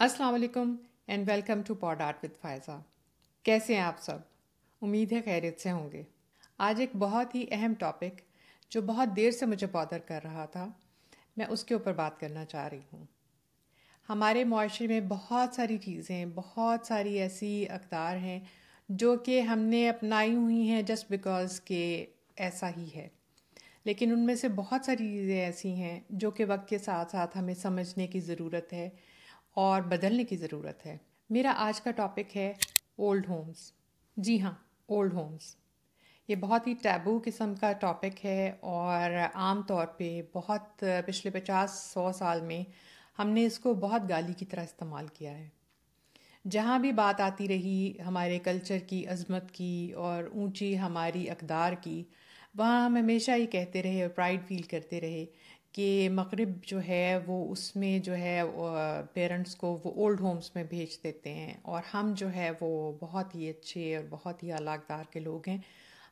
السلام علیکم and welcome to pod art with Faiza. کیسے ہیں آپ سب؟ امید ہے خیریت سے ہوں گے. آج ایک بہت ہی اہم ٹاپک جو بہت دیر سے مجھے بادر کر رہا تھا، میں اس کے اوپر بات کرنا چاہ رہی ہوں. ہمارے معاشرے میں بہت ساری چیزیں، بہت ساری ایسی اقدار ہیں جو کہ ہم نے اپنائی ہوئی ہیں جسٹ بیکاز کہ ایسا ہی ہے، لیکن ان میں سے بہت ساری چیزیں ایسی ہیں جو کہ وقت کے ساتھ ساتھ ہمیں سمجھنے کی ضرورت ہے اور بدلنے کی ضرورت ہے. میرا آج کا ٹاپک ہے اولڈ ہومز. جی ہاں، اولڈ ہومز. یہ بہت ہی ٹیبو قسم کا ٹاپک ہے اور عام طور پہ بہت پچھلے 50-100 سال میں ہم نے اس کو بہت گالی کی طرح استعمال کیا ہے. جہاں بھی بات آتی رہی ہمارے کلچر کی عظمت کی اور اونچی ہماری اقدار کی، وہاں ہم ہمیشہ یہ کہتے رہے اور پرائڈ فیل کرتے رہے کہ مغرب جو ہے وہ اس میں جو ہے پیرنٹس کو وہ اولڈ ہومز میں بھیج دیتے ہیں اور ہم جو ہے وہ بہت ہی اچھے اور بہت ہی اعلیٰ اقدار کے لوگ ہیں،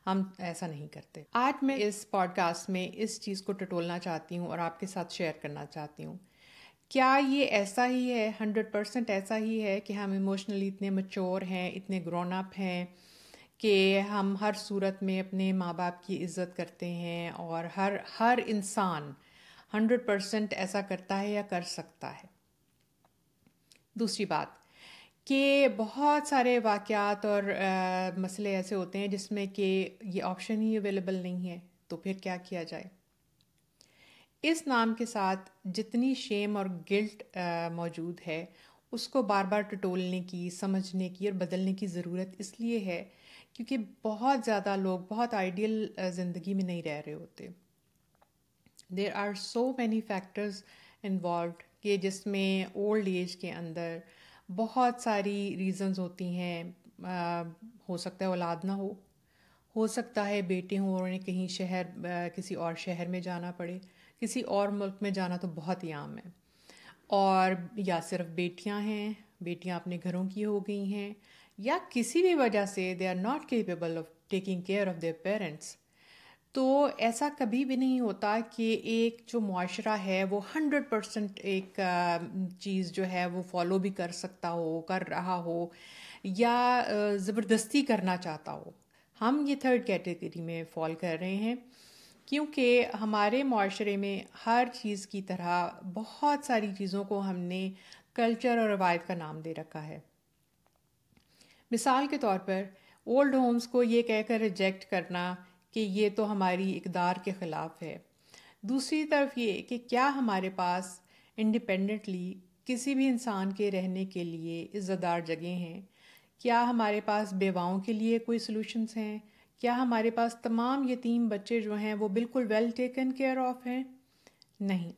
ہم ایسا نہیں کرتے. آج میں اس پوڈ کاسٹ میں اس چیز کو ٹٹولنا چاہتی ہوں اور آپ کے ساتھ شیئر کرنا چاہتی ہوں. کیا یہ ایسا ہی ہے، 100% ایسا ہی ہے کہ ہم ایموشنلی اتنے میچور ہیں، اتنے گرون اپ ہیں کہ ہم ہر صورت میں اپنے ماں باپ کی عزت کرتے ہیں اور ہر انسان 100% ایسا کرتا ہے یا کر سکتا ہے؟ دوسری بات کہ بہت سارے واقعات اور مسئلے ایسے ہوتے ہیں جس میں کہ یہ آپشن ہی اویلیبل نہیں ہے، تو پھر کیا کیا جائے؟ اس نام کے ساتھ جتنی شیم اور گلٹ موجود ہے اس کو بار بار ٹٹولنے کی، سمجھنے کی اور بدلنے کی ضرورت اس لیے ہے کیونکہ بہت زیادہ لوگ بہت آئیڈیل زندگی میں نہیں رہ رہے ہوتے. There are so many factors involved کہ جس میں اولڈ ایج کے اندر بہت ساری ریزنز ہوتی ہیں. ہو سکتا ہے اولاد نہ ہو سکتا ہے بیٹے ہوں اور انہیں کہیں کسی اور شہر میں جانا پڑے، کسی اور ملک میں جانا تو بہت ہی عام ہے، اور یا صرف بیٹیاں ہیں، بیٹیاں اپنے گھروں کی ہو گئی ہیں، یا کسی بھی وجہ سے they are not capable of taking care of their parents. تو ایسا کبھی بھی نہیں ہوتا کہ ایک جو معاشرہ ہے وہ 100% ایک چیز جو ہے وہ فالو بھی کر سکتا ہو، کر رہا ہو یا زبردستی کرنا چاہتا ہو. ہم یہ تھرڈ کیٹیگری میں فال کر رہے ہیں کیونکہ ہمارے معاشرے میں ہر چیز کی طرح بہت ساری چیزوں کو ہم نے کلچر اور روایت کا نام دے رکھا ہے. مثال کے طور پر اولڈ ہومز کو یہ کہہ کر ریجیکٹ کرنا کہ یہ تو ہماری اقدار کے خلاف ہے. دوسری طرف یہ کہ کیا ہمارے پاس انڈیپینڈنٹلی کسی بھی انسان کے رہنے کے لیے عزت دار جگہیں ہیں؟ کیا ہمارے پاس بیواؤں کے لیے کوئی سلوشنز ہیں؟ کیا ہمارے پاس تمام یتیم بچے جو ہیں وہ بالکل ویل ٹیکن کیئر آف ہیں؟ نہیں.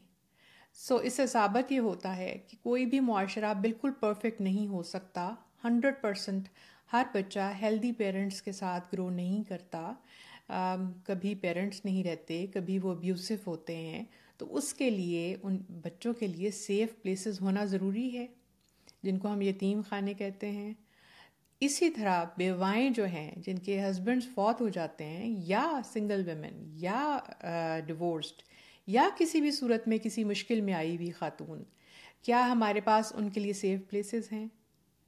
اس سے ثابت یہ ہوتا ہے کہ کوئی بھی معاشرہ بالکل پرفیکٹ نہیں ہو سکتا. 100% ہر بچہ ہیلدی پیرنٹس کے ساتھ گرو نہیں کرتا. کبھی پیرنٹس نہیں رہتے، کبھی وہ ابیوسو ہوتے ہیں، تو اس کے لیے ان بچوں کے لیے سیف پلیسز ہونا ضروری ہے جن کو ہم یتیم خانے کہتے ہیں. اسی طرح بیوائیں جو ہیں جن کے ہسبینڈز فوت ہو جاتے ہیں، یا سنگل ویمن یا ڈیورسڈ یا کسی بھی صورت میں کسی مشکل میں آئی ہوئی خاتون، کیا ہمارے پاس ان کے لیے سیف پلیسز ہیں؟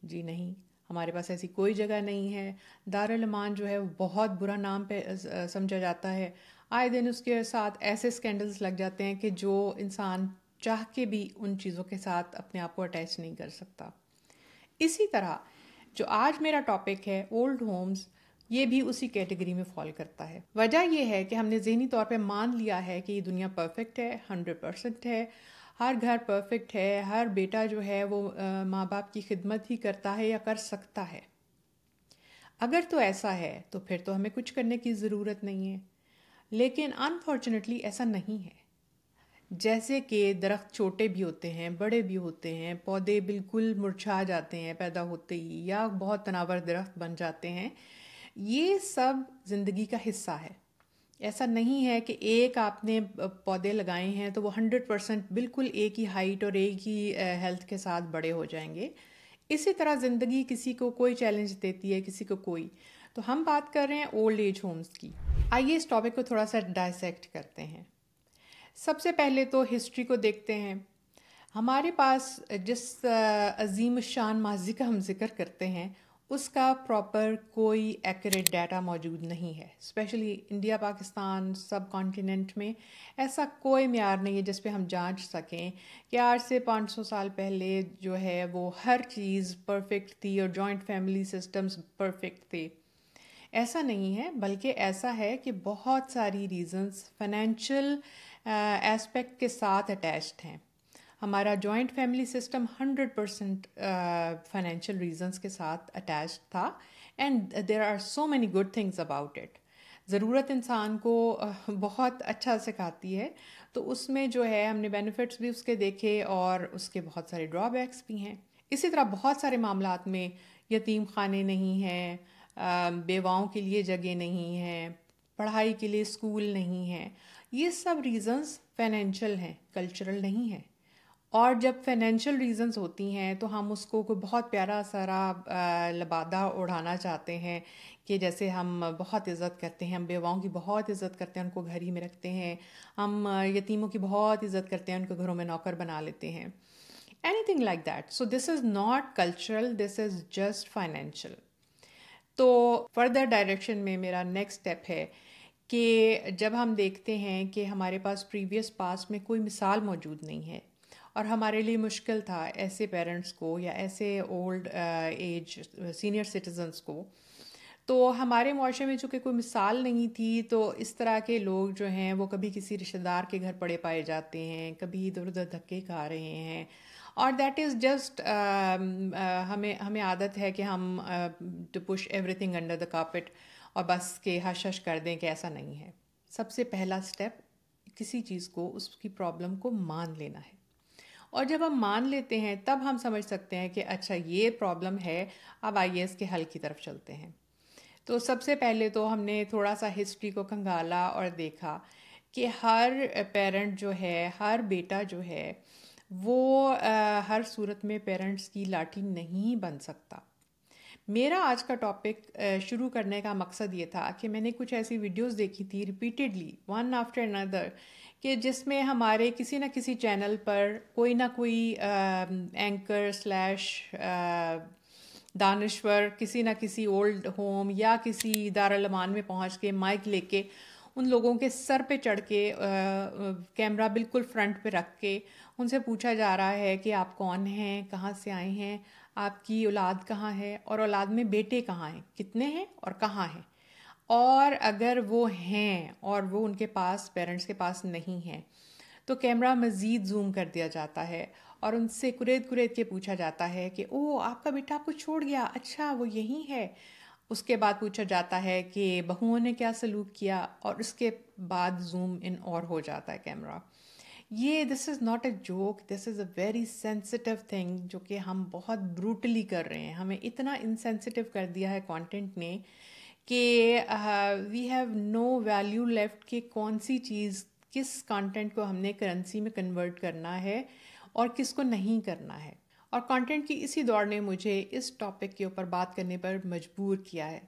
جی نہیں، ہمارے پاس ایسی کوئی جگہ نہیں ہے. دارالامان جو ہے وہ بہت برا نام پہ سمجھا جاتا ہے. آئے دن اس کے ساتھ ایسے اسکینڈلز لگ جاتے ہیں کہ جو انسان چاہ کے بھی ان چیزوں کے ساتھ اپنے آپ کو اٹیچ نہیں کر سکتا. اسی طرح جو آج میرا ٹاپک ہے اولڈ ہومز، یہ بھی اسی کیٹیگری میں فال کرتا ہے. وجہ یہ ہے کہ ہم نے ذہنی طور پہ مان لیا ہے کہ یہ دنیا پرفیکٹ ہے، 100% ہے، ہر گھر پرفیکٹ ہے، ہر بیٹا جو ہے وہ ماں باپ کی خدمت ہی کرتا ہے یا کر سکتا ہے. اگر تو ایسا ہے تو پھر تو ہمیں کچھ کرنے کی ضرورت نہیں ہے، لیکن انفارچونیٹلی ایسا نہیں ہے. جیسے کہ درخت چھوٹے بھی ہوتے ہیں، بڑے بھی ہوتے ہیں، پودے بالکل مرجھا جاتے ہیں پیدا ہوتے ہی یا بہت تناور درخت بن جاتے ہیں، یہ سب زندگی کا حصہ ہے. ایسا نہیں ہے کہ ایک آپ نے پودے لگائے ہیں تو وہ 100% بالکل ایک ہی ہائٹ اور ایک ہی ہیلتھ کے ساتھ بڑے ہو جائیں گے. اسی طرح زندگی کسی کو کوئی چیلنج دیتی ہے، کسی کو کوئی. تو ہم بات کر رہے ہیں اولڈ ایج ہومز کی. آئیے اس ٹاپک کو تھوڑا سا ڈائسیکٹ کرتے ہیں. سب سے پہلے تو ہسٹری کو دیکھتے ہیں. ہمارے پاس جس عظیم الشان ماضی کا ہم ذکر کرتے ہیں اس کا پراپر کوئی ایکوریٹ ڈیٹا موجود نہیں ہے. اسپیشلی انڈیا پاکستان سب کانٹیننٹ میں ایسا کوئی معیار نہیں ہے جس پہ ہم جانچ سکیں کہ آج سے 500 سال پہلے جو ہے وہ ہر چیز پرفیکٹ تھی اور جوائنٹ فیملی سسٹمز پرفیکٹ تھے. ایسا نہیں ہے، بلکہ ایسا ہے کہ بہت ساری ریزنز فائنینشیل ایسپیکٹ کے ساتھ اٹیچڈ ہیں. ہمارا joint family system 100% financial reasons کے ساتھ اٹیچڈ تھا and there are so many good things about it. ضرورت انسان کو بہت اچھا سکھاتی ہے، تو اس میں جو ہے ہم نے بینیفٹس بھی اس کے دیکھے اور اس کے بہت سارے ڈرا بیکس بھی ہیں. اسی طرح بہت سارے معاملات میں یتیم خانے نہیں ہیں، بیواؤں کے لیے جگہ نہیں ہیں، پڑھائی کے لیے اسکول نہیں ہیں. یہ سب ریزنز فائنینشیل ہیں، کلچرل نہیں ہیں. اور جب فائنینشیل ریزنز ہوتی ہیں تو ہم اس کو کوئی بہت پیارا سارا لبادہ اڑانا چاہتے ہیں کہ جیسے ہم بہت عزت کرتے ہیں، ہم بیواؤں کی بہت عزت کرتے ہیں، ان کو گھر ہی میں رکھتے ہیں، ہم یتیموں کی بہت عزت کرتے ہیں، ان کو گھروں میں نوکر بنا لیتے ہیں. Any thing like that. So this is not cultural, this is just financial. تو فردر ڈائریکشن میں میرا نیکسٹ اسٹیپ ہے کہ جب ہم دیکھتے ہیں کہ ہمارے پاس پریویس پاس میں کوئی مثال موجود نہیں ہے اور ہمارے لیے مشکل تھا ایسے پیرنٹس کو یا ایسے اولڈ ایج سینئر سٹیزنس کو، تو ہمارے معاشرے میں چونکہ کوئی مثال نہیں تھی تو اس طرح کے لوگ جو ہیں وہ کبھی کسی رشتہ دار کے گھر پڑے پائے جاتے ہیں، کبھی ادھر ادھر دھکے کھا رہے ہیں. اور دیٹ از جسٹ ہمیں عادت ہے کہ ہم to push everything under the carpet اور بس کہ ہش ہش کر دیں کہ ایسا نہیں ہے. سب سے پہلا اسٹیپ کسی چیز کو اس کی پرابلم کو مان لینا ہے. اور جب ہم مان لیتے ہیں تب ہم سمجھ سکتے ہیں کہ اچھا یہ پرابلم ہے، اب آئیے اس کے حل کی طرف چلتے ہیں. تو سب سے پہلے تو ہم نے تھوڑا سا ہسٹری کو کھنگالا اور دیکھا کہ ہر پیرنٹ جو ہے، ہر بیٹا جو ہے وہ ہر صورت میں پیرنٹس کی لاٹھی نہیں بن سکتا. میرا آج کا ٹاپک شروع کرنے کا مقصد یہ تھا کہ میں نے کچھ ایسی ویڈیوز دیکھی تھی ریپیٹیڈلی ون آفٹر اندر کہ جس میں ہمارے کسی نہ کسی چینل پر کوئی نہ کوئی اینکر سلیش دانشور کسی نہ کسی اولڈ ہوم یا کسی دارالمان میں پہنچ کے مائک لے کے ان لوگوں کے سر پہ چڑھ کے کیمرہ بالکل فرنٹ پہ رکھ کے ان سے پوچھا جا رہا ہے کہ آپ کون ہیں، کہاں سے آئے ہیں، آپ کی اولاد کہاں ہے، اور اولاد میں بیٹے کہاں ہیں، کتنے ہیں اور کہاں ہیں. اور اگر وہ ہیں اور وہ ان کے پاس پیرنٹس کے پاس نہیں ہیں تو کیمرہ مزید زوم کر دیا جاتا ہے اور ان سے کرید کے پوچھا جاتا ہے کہ او آپ کا بیٹا آپ کو چھوڑ گیا، اچھا وہ یہی ہے. اس کے بعد پوچھا جاتا ہے کہ بہوؤں نے کیا سلوک کیا، اور اس کے بعد زوم ان اور ہو جاتا ہے کیمرہ. یہ this is not a joke, this is a very sensitive thing جو کہ ہم بہت بروٹلی کر رہے ہیں. ہمیں اتنا انسینسٹیو کر دیا ہے کانٹینٹ نے کہ we have no value left کہ کون سی چیز کس کانٹینٹ کو ہم نے کرنسی میں کنورٹ کرنا ہے اور کس کو نہیں کرنا ہے. اور کانٹینٹ کی اسی دوڑ نے مجھے اس ٹاپک کے اوپر بات کرنے پر مجبور کیا ہے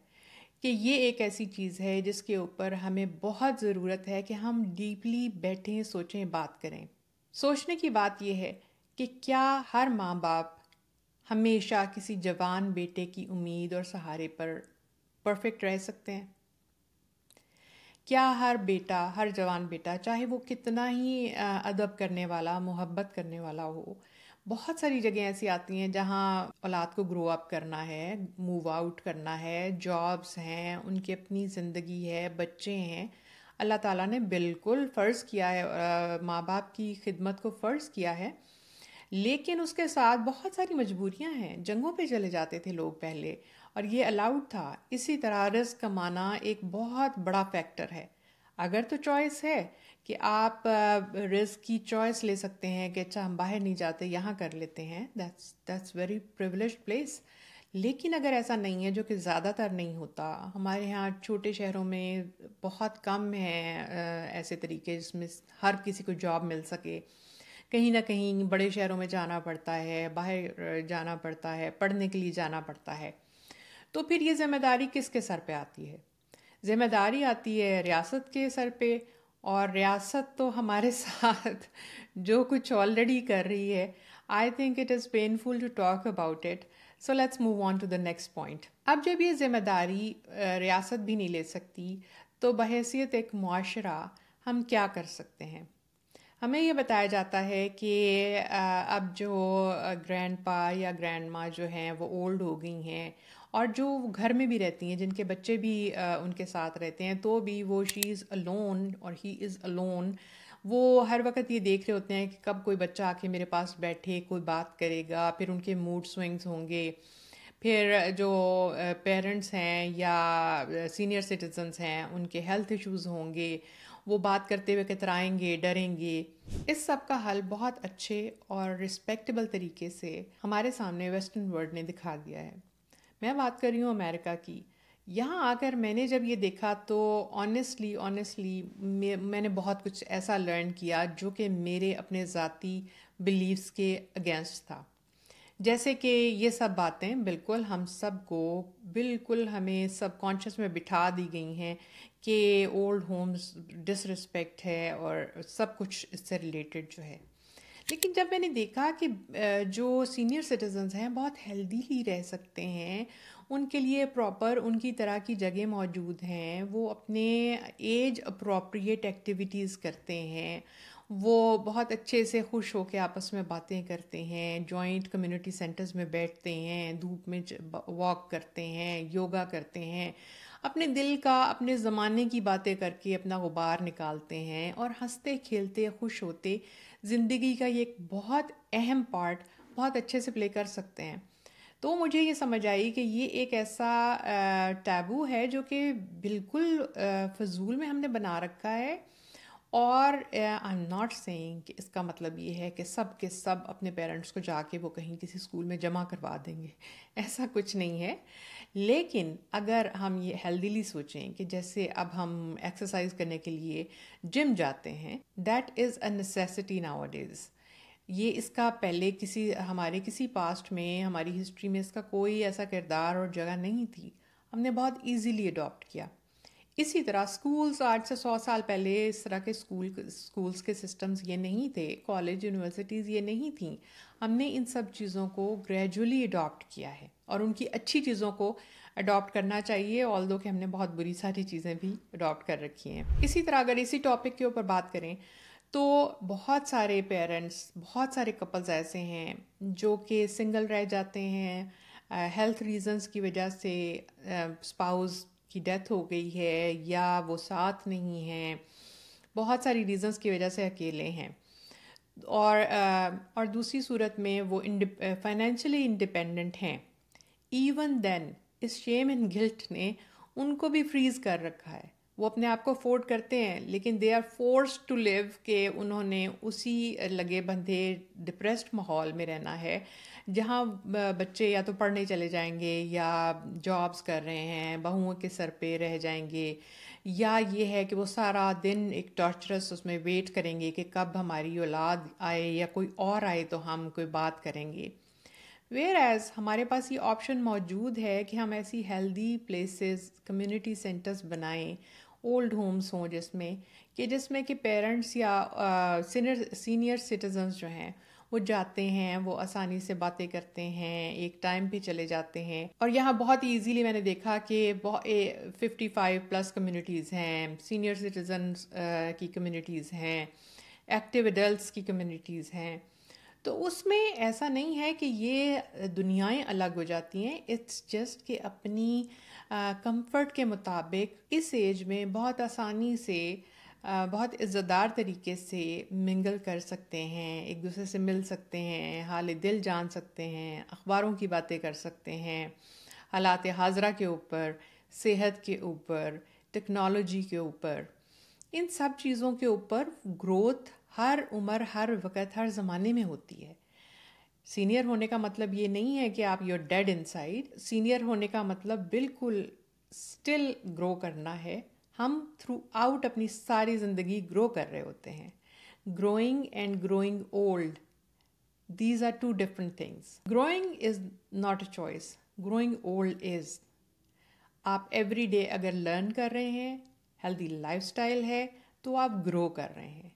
کہ یہ ایک ایسی چیز ہے جس کے اوپر ہمیں بہت ضرورت ہے کہ ہم ڈیپلی بیٹھیں، سوچیں، بات کریں. سوچنے کی بات یہ ہے کہ کیا ہر ماں باپ ہمیشہ کسی جوان بیٹے کی امید اور سہارے پر پرفیکٹ رہ سکتے ہیں؟ کیا ہر بیٹا، ہر جوان بیٹا، چاہے وہ کتنا ہی ادب کرنے والا، محبت کرنے والا ہو، بہت ساری جگہیں ایسی آتی ہیں جہاں اولاد کو گرو اپ کرنا ہے، موو آؤٹ کرنا ہے، جابس ہیں، ان کی اپنی زندگی ہے، بچے ہیں. اللہ تعالیٰ نے بالکل فرض کیا ہے، ماں باپ کی خدمت کو فرض کیا ہے، لیکن اس کے ساتھ بہت ساری مجبوریاں ہیں. جنگوں پہ چلے جاتے تھے لوگ پہلے اور یہ الاؤڈ تھا. اسی طرح رزق کمانا ایک بہت بڑا فیکٹر ہے. اگر تو چوائس ہے کہ آپ رزق کی چوائس لے سکتے ہیں کہ اچھا ہم باہر نہیں جاتے، یہاں کر لیتے ہیں، دیٹس ویری پریولیجڈ پلیس. لیکن اگر ایسا نہیں ہے، جو کہ زیادہ تر نہیں ہوتا، ہمارے ہاں چھوٹے شہروں میں بہت کم ہیں ایسے طریقے جس میں ہر کسی کو جاب مل سکے. کہیں نہ کہیں بڑے شہروں میں جانا پڑتا ہے، باہر جانا پڑتا ہے، پڑھنے کے لیے جانا پڑتا ہے. تو پھر یہ ذمہ داری کس کے سر پہ آتی ہے؟ ذمہ داری آتی ہے ریاست کے سر پہ، اور ریاست تو ہمارے ساتھ جو کچھ آلریڈی کر رہی ہے. I think it is painful to talk about it. So let's move on to the next point. اب جب یہ ذمہ داری ریاست بھی نہیں لے سکتی تو بحیثیت ایک معاشرہ ہم کیا کر سکتے ہیں؟ ہمیں یہ بتایا جاتا ہے کہ اب جو گرینڈ پا یا گرینڈ ماں جو ہیں وہ اولڈ ہو گئی ہیں، اور جو گھر میں بھی رہتی ہیں، جن کے بچے بھی ان کے ساتھ رہتے ہیں، تو بھی وہ شی از الون اور ہی از الون. وہ ہر وقت یہ دیکھ رہے ہوتے ہیں کہ کب کوئی بچہ آ کے میرے پاس بیٹھے، کوئی بات کرے گا. پھر ان کے موڈ سوئنگز ہوں گے. پھر جو پیرنٹس ہیں یا سینئر سٹیزنز ہیں ان کے ہیلتھ ایشوز ہوں گے، وہ بات کرتے ہوئے کترائیں گے، ڈریں گے. اس سب کا حل بہت اچھے اور رسپیکٹیبل طریقے سے ہمارے سامنے ویسٹرن ورلڈ نے دکھا دیا ہے. میں بات کر رہی ہوں امریکہ کی. یہاں آ کر میں نے جب یہ دیکھا تو آنیسٹلی میں نے بہت کچھ ایسا لرن کیا جو کہ میرے اپنے ذاتی بلیفز کے اگینسٹ تھا. جیسے کہ یہ سب باتیں بالکل ہم سب کو بالکل ہمیں سب کانشیس میں بٹھا دی گئی ہیں کہ اولڈ ہومز ڈس رسپیکٹ ہے اور سب کچھ اس سے ریلیٹڈ جو ہے. لیکن جب میں نے دیکھا کہ جو سینئر سٹیزنز ہیں بہت ہیلدیلی رہ سکتے ہیں، ان کے لیے پراپر ان کی طرح کی جگہ موجود ہیں، وہ اپنے ایج اپروپریٹ ایکٹیویٹیز کرتے ہیں، وہ بہت اچھے سے خوش ہو کے آپس میں باتیں کرتے ہیں، جوائنٹ کمیونٹی سینٹرز میں بیٹھتے ہیں، دھوپ میں واک کرتے ہیں، یوگا کرتے ہیں، اپنے دل کا اپنے زمانے کی باتیں کر کے اپنا غبار نکالتے ہیں، اور ہنستے کھیلتے خوش ہوتے زندگی کا یہ ایک بہت اہم پارٹ بہت اچھے سے پلے کر سکتے ہیں. تو مجھے یہ سمجھ آئی کہ یہ ایک ایسا ٹیبو ہے جو کہ بالکل فضول میں ہم نے بنا رکھا ہے. اور آئی ایم ناٹ سیئنگ کہ اس کا مطلب یہ ہے کہ سب کے سب اپنے پیرنٹس کو جا کے وہ کہیں کسی اسکول میں جمع کروا دیں گے. ایسا کچھ نہیں ہے. لیکن اگر ہم یہ ہیلدیلی سوچیں کہ جیسے اب ہم ایکسرسائز کرنے کے لیے جم جاتے ہیں، that is a necessity nowadays. یہ اس کا پہلے ہمارے کسی پاسٹ میں، ہماری ہسٹری میں اس کا کوئی ایسا کردار اور جگہ نہیں تھی. ہم نے بہت ایزیلی اڈاپٹ کیا. اسی طرح اسکولز آج سے 100 سال پہلے اس طرح کے اسکولز کے سسٹمز یہ نہیں تھے، کالج یونیورسٹیز یہ نہیں تھیں. ہم نے ان سب چیزوں کو گریجولی اڈاپٹ کیا ہے، اور ان کی اچھی چیزوں کو اڈاپٹ کرنا چاہیے، آلدو کہ ہم نے بہت بری ساری چیزیں بھی اڈاپٹ کر رکھی ہیں. اسی طرح اگر اسی ٹاپک کے اوپر بات کریں تو بہت سارے پیرنٹس، بہت سارے کپلز ایسے ہیں جو کہ سنگل رہ جاتے ہیں ہیلتھ ریزنز کی وجہ سے. اسپاؤز کی ڈیتھ ہو گئی ہے یا وہ ساتھ نہیں ہیں، بہت ساری ریزنز کی وجہ سے اکیلے ہیں. اور دوسری صورت میں وہ فائنینشلی انڈیپینڈنٹ ہیں. ایون دین اس شیم اینڈ گلٹ نے ان کو بھی فریز کر رکھا ہے. وہ اپنے آپ کو افورڈ کرتے ہیں لیکن دے آر فورسڈ ٹو لیو کہ انہوں نے اسی لگے بندھے ڈپریسڈ ماحول میں رہنا ہے جہاں بچے یا تو پڑھنے چلے جائیں گے یا جابز کر رہے ہیں، بہوؤں کے سر پہ رہ جائیں گے، یا یہ ہے کہ وہ سارا دن ایک ٹارچرس اس میں ویٹ کریں گے کہ کب ہماری اولاد آئے یا کوئی اور آئے تو ہم کوئی بات کریں گے. ویئر ایز ہمارے پاس یہ آپشن موجود ہے کہ ہم ایسی ہیلدی پلیسز، کمیونٹی سینٹرز بنائیں، اولڈ ہومز ہوں جس میں کہ پیرنٹس یا سینئر سٹیزنز جو ہیں وہ جاتے ہیں، وہ آسانی سے باتیں کرتے ہیں، ایک ٹائم پہ چلے جاتے ہیں. اور یہاں بہت ایزیلی میں نے دیکھا کہ 55+ کمیونٹیز ہیں، سینئر سٹیزنز کی کمیونٹیز ہیں، ایکٹیو ایڈلٹس کی کمیونٹیز ہیں. تو اس میں ایسا نہیں ہے کہ یہ دنیائیں الگ ہو جاتی ہیں. اٹس جسٹ کہ اپنی کمفرٹ کے مطابق اس ایج میں بہت آسانی سے، بہت عزتدار طریقے سے منگل کر سکتے ہیں، ایک دوسرے سے مل سکتے ہیں، حال دل جان سکتے ہیں، اخباروں کی باتیں کر سکتے ہیں، حالات حاضرہ کے اوپر، صحت کے اوپر، ٹیکنالوجی کے اوپر. ان سب چیزوں کے اوپر گروتھ ہر عمر، ہر وقت، ہر زمانے میں ہوتی ہے. سینئر ہونے کا مطلب یہ نہیں ہے کہ آپ you are dead inside. Senior ہونے کا مطلب بالکل اسٹل گرو کرنا ہے. ہم تھرو آؤٹ اپنی ساری زندگی گرو کر رہے ہوتے ہیں. Growing and growing old, these are two different things. Growing is not a choice, growing old is. آپ ایوری ڈے اگر لرن کر رہے ہیں، ہیلدی لائف سٹائل ہے، تو آپ گرو کر رہے ہیں.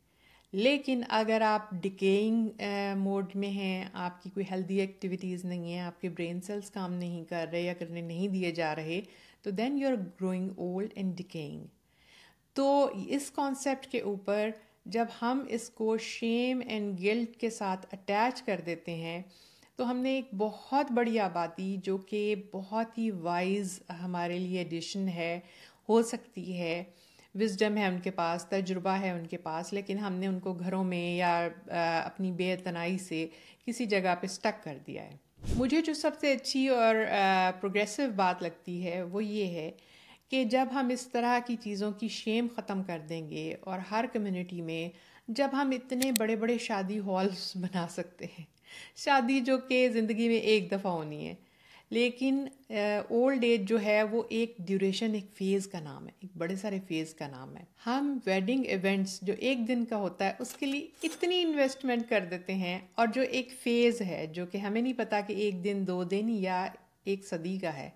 لیکن اگر آپ ڈکیئنگ موڈ میں ہیں، آپ کی کوئی ہیلدی ایکٹیویٹیز نہیں ہیں، آپ کے برین سیلز کام نہیں کر رہے یا کرنے نہیں دیے جا رہے، تو then you are growing old and decaying. تو اس کانسیپٹ کے اوپر جب ہم اس کو شیم اینڈ گلٹ کے ساتھ اٹیچ کر دیتے ہیں تو ہم نے ایک بہت بڑی آبادی جو کہ بہت ہی وائز ہمارے لیے ایڈیشن ہے، ہو سکتی ہے، وزڈم ہے ان کے پاس، تجربہ ہے ان کے پاس، لیکن ہم نے ان کو گھروں میں یا اپنی بے اعتنائی سے کسی جگہ پہ سٹک کر دیا ہے. مجھے جو سب سے اچھی اور پروگریسو بات لگتی ہے وہ یہ ہے کہ جب ہم اس طرح کی چیزوں کی شیم ختم کر دیں گے، اور ہر کمیونٹی میں جب ہم اتنے بڑے بڑے شادی ہالز بنا سکتے ہیں، شادی جو کہ زندگی میں ایک دفعہ ہونی ہے، لیکن اولڈ ایج جو ہے وہ ایک ڈیوریشن، ایک فیز کا نام ہے، ایک بڑے سارے فیز کا نام ہے. ہم ویڈنگ ایونٹس جو ایک دن کا ہوتا ہے اس کے لیے اتنی انویسٹمنٹ کر دیتے ہیں، اور جو ایک فیز ہے جو کہ ہمیں نہیں پتا کہ ایک دن، 2 دن یا ایک صدی کا ہے،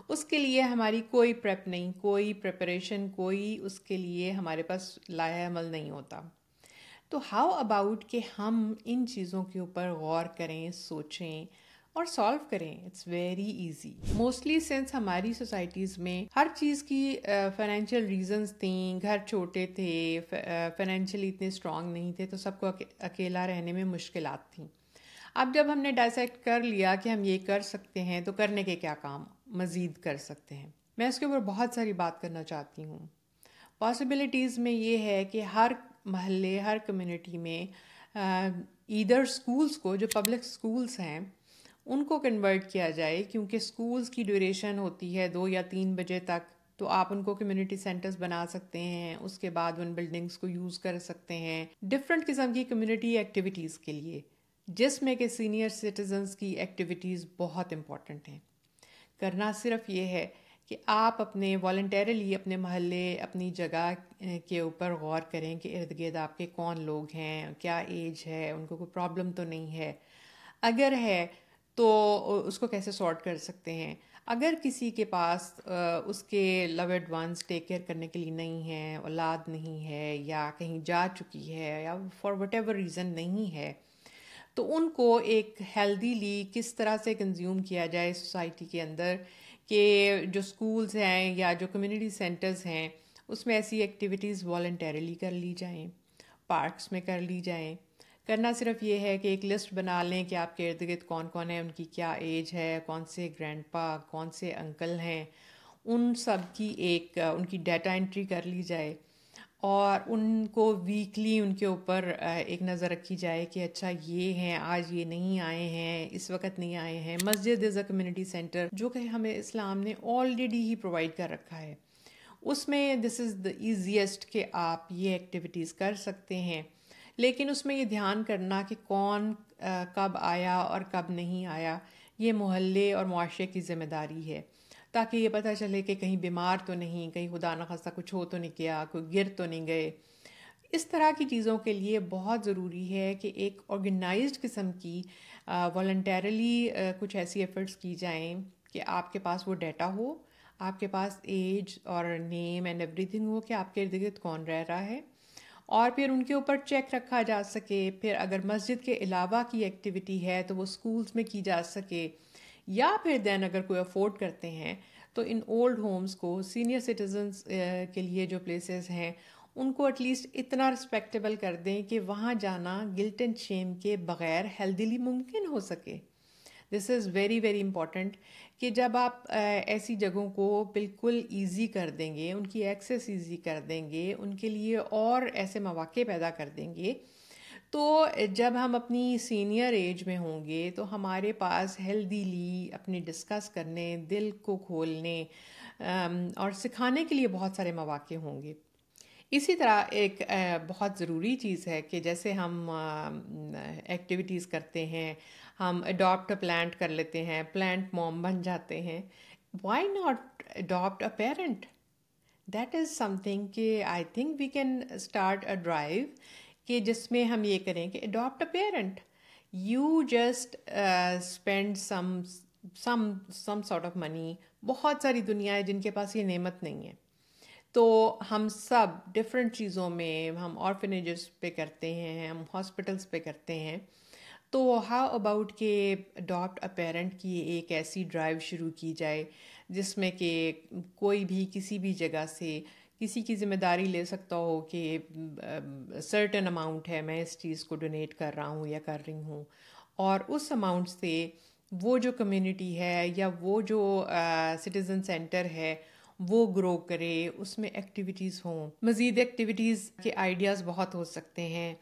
اس کے لیے ہماری کوئی پریپ نہیں، کوئی پریپریشن، کوئی اس کے لیے ہمارے پاس لایا عمل نہیں ہوتا. تو ہاؤ اباؤٹ کہ ہم ان چیزوں کے اوپر غور کریں، سوچیں اور سالو کریں. It's very easy. Mostly since ہماری سوسائٹیز میں ہر چیز کی فائنینشیل ریزنز تھیں، گھر چھوٹے تھے، فائنینشیلی اتنے اسٹرانگ نہیں تھے، تو سب کو اکیلا رہنے میں مشکلات تھیں. اب جب ہم نے ڈائسیکٹ کر لیا کہ ہم یہ کر سکتے ہیں، تو کرنے کے کیا کام مزید کر سکتے ہیں. میں اس کے اوپر بہت ساری بات کرنا چاہتی ہوں. پاسبلٹیز میں یہ ہے کہ ہر محلے، ہر کمیونٹی میں ایدر اسکولس کو، جو پبلک اسکولس ہیں ان کو کنورٹ کیا جائے، کیونکہ اسکولس کی ڈیوریشن ہوتی ہے 2 یا 3 بجے تک، تو آپ ان کو کمیونٹی سینٹرز بنا سکتے ہیں، اس کے بعد ان بلڈنگس کو یوز کر سکتے ہیں ڈفرینٹ قسم کی کمیونٹی ایکٹیویٹیز کے لیے، جس میں کہ سینئر سٹیزنز کی ایکٹیویٹیز بہت امپورٹنٹ ہیں. کرنا صرف یہ ہے کہ آپ اپنے والنٹیرلی اپنے محلے، اپنی جگہ کے اوپر غور کریں کہ ارد گرد آپ کے کون لوگ ہیں، کیا ایج ہے، ان کو کوئی پرابلم تو نہیں ہے، اگر ہے تو اس کو کیسے سارٹ کر سکتے ہیں. اگر کسی کے پاس اس کے لوڈ ونس ٹیک کیئر کرنے کے لیے نہیں ہے، اولاد نہیں ہے، یا کہیں جا چکی ہے، یا فار وٹ ایور ریزن نہیں ہے، تو ان کو ایک ہیلدیلی کس طرح سے کنزیوم کیا جائے سوسائٹی کے اندر، کہ جو اسکولز ہیں یا جو کمیونٹی سینٹرز ہیں اس میں ایسی ایکٹیویٹیز والنٹیرلی کر لی جائیں، پارکس میں کر لی جائیں. کرنا صرف یہ ہے کہ ایک لسٹ بنا لیں کہ آپ کے ارد گرد کون کون ہے، ان کی کیا ایج ہے، کون سے گرینڈ پا، کون سے انکل ہیں، ان سب کی ایک ان کی ڈیٹا انٹری کر لی جائے، اور ان کو ویکلی ان کے اوپر ایک نظر رکھی جائے کہ اچھا یہ ہیں، آج یہ نہیں آئے ہیں، اس وقت نہیں آئے ہیں. مسجد از اے کمیونٹی سینٹر جو کہ ہمیں اسلام نے آلریڈی ہی پرووائڈ کر رکھا ہے، اس میں دس از دا ایزیسٹ کہ آپ یہ ایکٹیویٹیز کر سکتے ہیں. لیکن اس میں یہ دھیان کرنا کہ کون کب آیا اور کب نہیں آیا، یہ محلے اور معاشرے کی ذمہ داری ہے، تاکہ یہ پتہ چلے کہ کہیں بیمار تو نہیں، کہیں خدا نخواستہ کچھ ہو تو نہیں کیا، کوئی گر تو نہیں گئے. اس طرح کی چیزوں کے لیے بہت ضروری ہے کہ ایک آرگنائزڈ قسم کی والنٹیرلی کچھ ایسی ایفرٹس کی جائیں کہ آپ کے پاس وہ ڈیٹا ہو، آپ کے پاس ایج اور نیم اینڈ ایوری تھنگ ہو کہ آپ کے ارد گرد کون رہ رہا ہے، اور پھر ان کے اوپر چیک رکھا جا سکے. پھر اگر مسجد کے علاوہ کی ایکٹیویٹی ہے تو وہ اسکولس میں کی جا سکے، یا پھر دین اگر کوئی افورڈ کرتے ہیں تو ان اولڈ ہومز کو، سینئر سٹیزنز کے لیے جو پلیسز ہیں ان کو ایٹ لیسٹ اتنا رسپیکٹیبل کر دیں کہ وہاں جانا گلٹ اینڈ شیم کے بغیر ہیلدیلی ممکن ہو سکے. دس از ویری ویری امپورٹنٹ کہ جب آپ ایسی جگہوں کو بالکل ایزی کر دیں گے، ان کی ایکسیس ایزی کر دیں گے، ان کے لیے اور ایسے مواقع پیدا کر دیں گے، تو جب ہم اپنی سینئر ایج میں ہوں گے تو ہمارے پاس ہیلدیلی اپنے ڈسکس کرنے، دل کو کھولنے اور سکھانے کے لیے بہت سارے مواقع ہوں گے. اسی طرح ایک بہت ضروری چیز ہے کہ جیسے ہم ایکٹیویٹیز کرتے ہیں، ہم اڈاپٹ پلانٹ کر لیتے ہیں، پلانٹ موم بن جاتے ہیں. Why not adopt a parent? That is something کہ I think we can start a drive کہ جس میں ہم یہ کریں کہ adopt a parent. You just spend some sort of money. بہت ساری دنیا ہے جن کے پاس یہ نعمت نہیں ہے، تو ہم سب ڈفرینٹ چیزوں میں، ہم آرفنیجز پہ کرتے ہیں، ہم ہاسپٹلس پہ کرتے ہیں. تو ہاؤ اباؤٹ کہ اڈاپٹ اے پیرنٹ کی ایک ایسی ڈرائیو شروع کی جائے جس میں کہ کوئی بھی کسی بھی جگہ سے کسی کی ذمہ داری لے سکتا ہو کہ سرٹن اماؤنٹ ہے، میں اس چیز کو ڈونیٹ کر رہا ہوں یا کر رہی ہوں، اور اس اماؤنٹ سے وہ جو کمیونٹی ہے یا وہ جو سٹیزن سینٹر ہے وہ گرو کرے، اس میں ایکٹیویٹیز ہوں. مزید ایکٹیویٹیز کے آئیڈیاز بہت ہو سکتے ہیں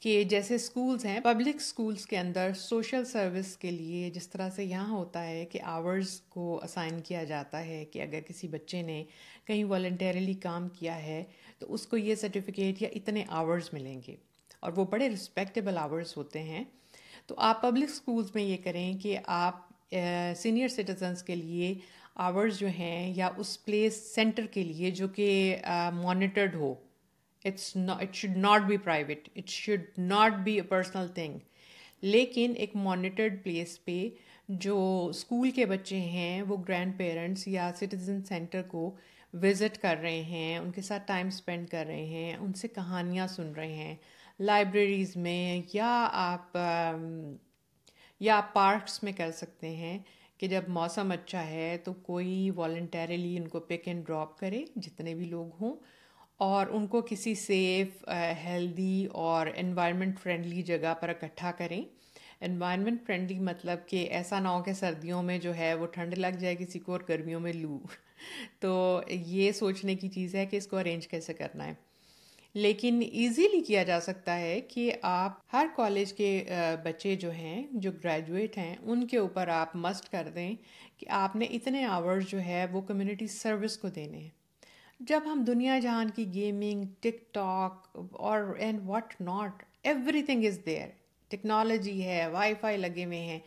کہ جیسے سکولز ہیں، پبلک سکولز کے اندر سوشل سروس کے لیے جس طرح سے یہاں ہوتا ہے کہ آورز کو اسائن کیا جاتا ہے کہ اگر کسی بچے نے کہیں والنٹیرلی کام کیا ہے تو اس کو یہ سرٹیفکیٹ یا اتنے آورز ملیں گے، اور وہ بڑے رسپیکٹیبل آورز ہوتے ہیں. تو آپ پبلک سکولز میں یہ کریں کہ آپ سینئر سٹیزنس کے لیے آورز جو ہیں یا اس پلیس سینٹر کے لیے جو کہ monitored who. It should not be private. It should not be a personal thing. لیکن ایک مانیٹرڈ پلیس پہ جو اسکول کے بچے ہیں وہ گرینڈ پیرنٹس یا سٹیزن سینٹر کو وزٹ کر رہے ہیں، ان کے ساتھ ٹائم اسپینڈ کر رہے ہیں، ان سے کہانیاں سن رہے ہیں لائبریریز میں، یا آپ پارکس میں کر سکتے ہیں کہ جب موسم اچھا ہے تو کوئی والنٹیرلی ان کو پک اینڈ ڈراپ کرے جتنے بھی لوگ ہوں، اور ان کو کسی سیف، ہیلدی اور انوائرمنٹ فرینڈلی جگہ پر اکٹھا کریں. انوائرمنٹ فرینڈلی مطلب کہ ایسا نہ ہو کہ سردیوں میں جو ہے وہ ٹھنڈ لگ جائے کسی کو اور گرمیوں میں لو. تو یہ سوچنے کی چیز ہے کہ اس کو ارینج کیسے کرنا ہے. لیکن ایزیلی کیا جا سکتا ہے کہ آپ ہر کالج کے بچے جو ہیں جو گریجویٹ ہیں ان کے اوپر آپ مسٹ کر دیں کہ آپ نے اتنے آورز جو ہے وہ کمیونٹی سروس کو دینے ہیں. جب ہم دنیا جہان کی گیمنگ، ٹک ٹاک اور and what not, every thing is there, technology ہے، وائی فائی لگے ہوئے ہیں،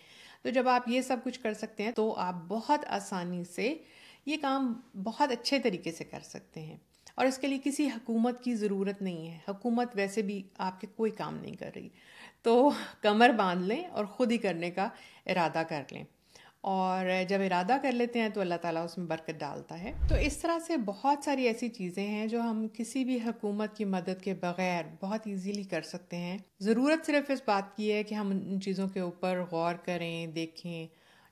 تو جب آپ یہ سب کچھ کر سکتے ہیں تو آپ بہت آسانی سے یہ کام بہت اچھے طریقے سے کر سکتے ہیں. اور اس کے لیے کسی حکومت کی ضرورت نہیں ہے، حکومت ویسے بھی آپ کے کوئی کام نہیں کر رہی. تو کمر باندھ لیں اور خود ہی کرنے کا ارادہ کر لیں، اور جب ارادہ کر لیتے ہیں تو اللہ تعالیٰ اس میں برکت ڈالتا ہے. تو اس طرح سے بہت ساری ایسی چیزیں ہیں جو ہم کسی بھی حکومت کی مدد کے بغیر بہت ایزیلی کر سکتے ہیں. ضرورت صرف اس بات کی ہے کہ ہم ان چیزوں کے اوپر غور کریں، دیکھیں،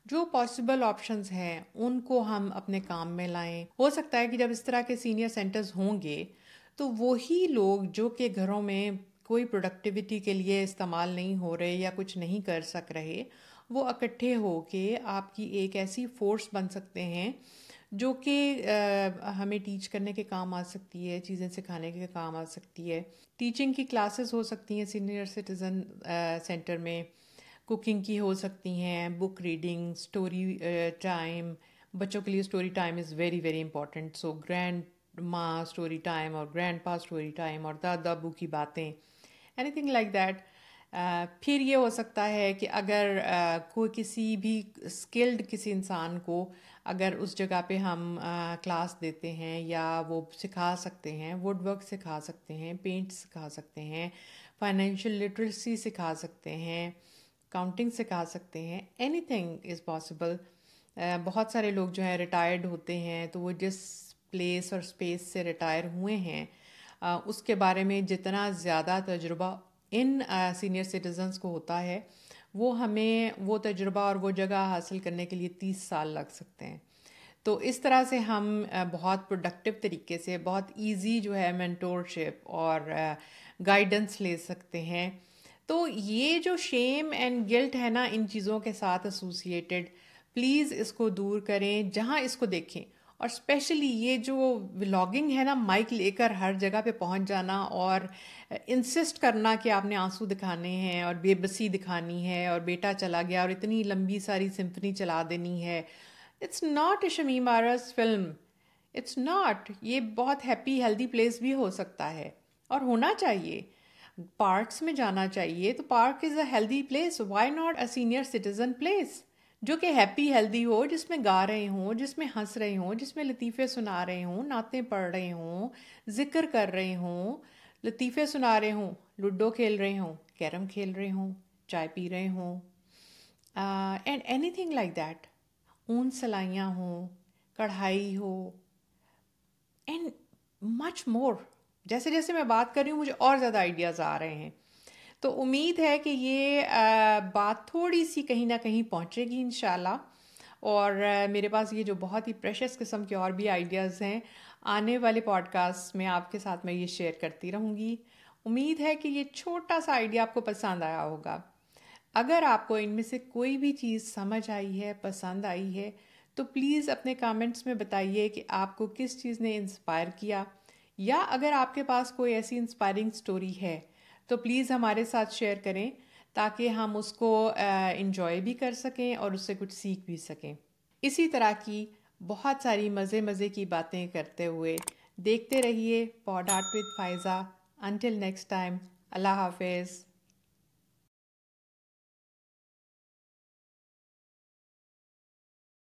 جو پاسبل آپشنز ہیں ان کو ہم اپنے کام میں لائیں. ہو سکتا ہے کہ جب اس طرح کے سینئر سینٹرز ہوں گے تو وہی لوگ جو کہ گھروں میں کوئی پروڈکٹیوٹی کے لیے استعمال نہیں ہو رہے یا کچھ نہیں کر سک رہے، وہ اکٹھے ہو کے آپ کی ایک ایسی فورس بن سکتے ہیں جو کہ ہمیں ٹیچ کرنے کے کام آ سکتی ہے، چیزیں سکھانے کے کام آ سکتی ہے. ٹیچنگ کی کلاسز ہو سکتی ہیں سینئر سٹیزن سینٹر میں، کوکنگ کی ہو سکتی ہیں، بک ریڈنگ، اسٹوری ٹائم. بچوں کے لیے story time is very very important. So grand ماں اسٹوری ٹائم اور گرینڈ پا اسٹوری ٹائم اور دادا ابو کی باتیں، اینی تھنگ لائک دیٹ. پھر یہ ہو سکتا ہے کہ اگر کوئی کسی بھی اسکلڈ کسی انسان کو اگر اس جگہ پہ ہم کلاس دیتے ہیں یا وہ سکھا سکتے ہیں، ووڈ ورک سکھا سکتے ہیں، پینٹ سکھا سکتے ہیں، فائنینشیل لٹریسی سکھا سکتے ہیں، کاؤنٹنگ سکھا سکتے ہیں، اینی تھنگ از پاسبل. بہت سارے لوگ جو ہیں ریٹائرڈ ہوتے ہیں تو وہ جس پلیس اور اسپیس سے ریٹائر ہوئے ہیں اس کے بارے میں جتنا زیادہ تجربہ ان سینئر سٹیزنز کو ہوتا ہے وہ ہمیں وہ تجربہ اور وہ جگہ حاصل کرنے کے لیے 30 سال لگ سکتے ہیں. تو اس طرح سے ہم بہت پروڈکٹیو طریقے سے بہت ایزی جو ہے مینٹورشپ اور گائیڈنس لے سکتے ہیں. تو یہ جو شیم اینڈ گلٹ ہے نا ان چیزوں کے ساتھ ایسوسیٹیڈ، پلیز اس کو دور کریں جہاں اس کو دیکھیں. اور اسپیشلی یہ جو ولاگنگ ہے نا، مائک لے کر ہر جگہ پہ پہنچ جانا اور انسسٹ کرنا کہ آپ نے آنسو دکھانے ہیں اور بے بسی دکھانی ہے اور بیٹا چلا گیا اور اتنی لمبی ساری سمفنی چلا دینی ہے. اٹس ناٹ اے شمیم آرز فلم، اٹس ناٹ. یہ بہت ہیپی ہیلدی پلیس بھی ہو سکتا ہے اور ہونا چاہیے. پارکس میں جانا چاہیے، تو park is a healthy place. Why not a senior citizen place جو کہ ہیپی ہیلدی ہو، جس میں گا رہے ہوں، جس میں ہنس رہے ہوں، جس میں لطیفے سنا رہے ہوں، نعتیں پڑھ رہے ہوں، ذکر کر رہے ہوں، لطیفے سنا رہے ہوں، لوڈو کھیل رہے ہوں، کیرم کھیل رہے ہوں، چائے پی رہے ہوں، and anything like that. اون سلائیاں ہوں، کڑھائی ہو، اینڈ مچ مور. جیسے جیسے میں بات کر رہی ہوں مجھے اور زیادہ آئیڈیاز آ رہے ہیں. تو امید ہے کہ یہ بات تھوڑی سی کہیں نہ کہیں پہنچے گی انشاءاللہ. اور میرے پاس یہ جو بہت ہی پریشس قسم کے اور بھی آئیڈیاز ہیں آنے والے پوڈ کاسٹ میں آپ کے ساتھ میں یہ شیئر کرتی رہوں گی. امید ہے کہ یہ چھوٹا سا آئیڈیا آپ کو پسند آیا ہوگا. اگر آپ کو ان میں سے کوئی بھی چیز سمجھ آئی ہے، پسند آئی ہے، تو پلیز اپنے کامنٹس میں بتائیے کہ آپ کو کس چیز نے انسپائر کیا، یا اگر آپ کے پاس کوئی ایسی انسپائرنگ سٹوری ہے تو پلیز ہمارے ساتھ شیئر کریں تاکہ ہم اس کو انجوائے بھی کر سکیں اور اس سے کچھ سیکھ بھی سکیں. اسی طرح کی بہت ساری مزے مزے کی باتیں کرتے ہوئے دیکھتے رہیے pod art with Faiza. Until next time, اللہ حافظ.